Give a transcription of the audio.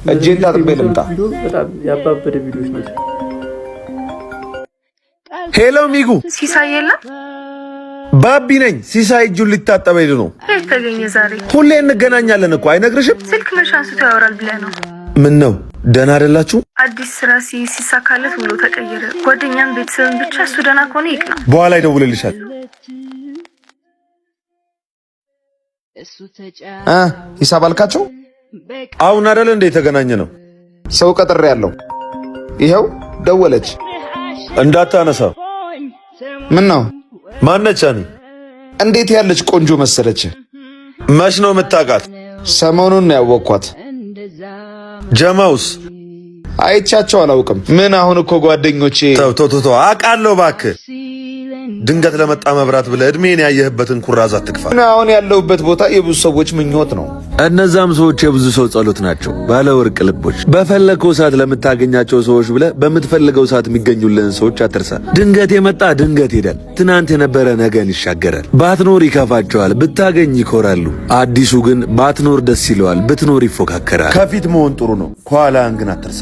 እጄን ታጥቤ ልምጣ። በጣም ያባበደ ቪዲዮዎች ናቸው። ሄሎ ሚጉ ሲሳይ የለም? ባቢ ነኝ። ሲሳይ እጁን ሊታጠብ ሄዶ ነው። የት ተገኘ ዛሬ? ሁሌ እንገናኛለን እኮ አይነግርሽም? ስልክ መች አንስቶ ያወራል ብለህ ነው? ምን ነው ደህና አይደላችሁ? አዲስ ስራ ሲሳካለት ብሎ ተቀየረ። ጓደኛም ቤተሰብን ብቻ እሱ ደህና ከሆነ ይቅና። በኋላ ይደውልልሻል። ሂሳብ አልካቸው? አሁን አይደል እንደ የተገናኘ ነው። ሰው ቀጥሬ ያለው ይኸው ደወለች። እንዳታነሳ። ምን ነው? ማነች? እንዴት ያለች ቆንጆ መሰለች። መች ነው የምታውቃት? ሰሞኑን ነው ያወቅኳት። ጀማውስ? አይቻቸው አላውቅም። ምን አሁን እኮ ጓደኞቼ ተው አውቃለሁ እባክህ። ድንገት ለመጣ መብራት ብለህ እድሜን ያየህበትን ኩራዝ አትክፋ። አሁን ያለሁበት ቦታ የብዙ ሰዎች ምኞት ነው። እነዛም ሰዎች የብዙ ሰው ጸሎት ናቸው። ባለ ወርቅ ልቦች። በፈለከው ሰዓት ለምታገኛቸው ሰዎች ብለህ በምትፈልገው ሰዓት የሚገኙልህን ሰዎች አትርሳ። ድንገት የመጣ ድንገት ሄዳል። ትናንት የነበረ ነገን ይሻገራል። ባትኖር ይከፋቸዋል፣ ብታገኝ ይኮራሉ። አዲሱ ግን ባትኖር ደስ ይለዋል፣ ብትኖር ይፎካከራል። ከፊት መሆን ጥሩ ነው፣ ከኋላህን ግን አትርሳ።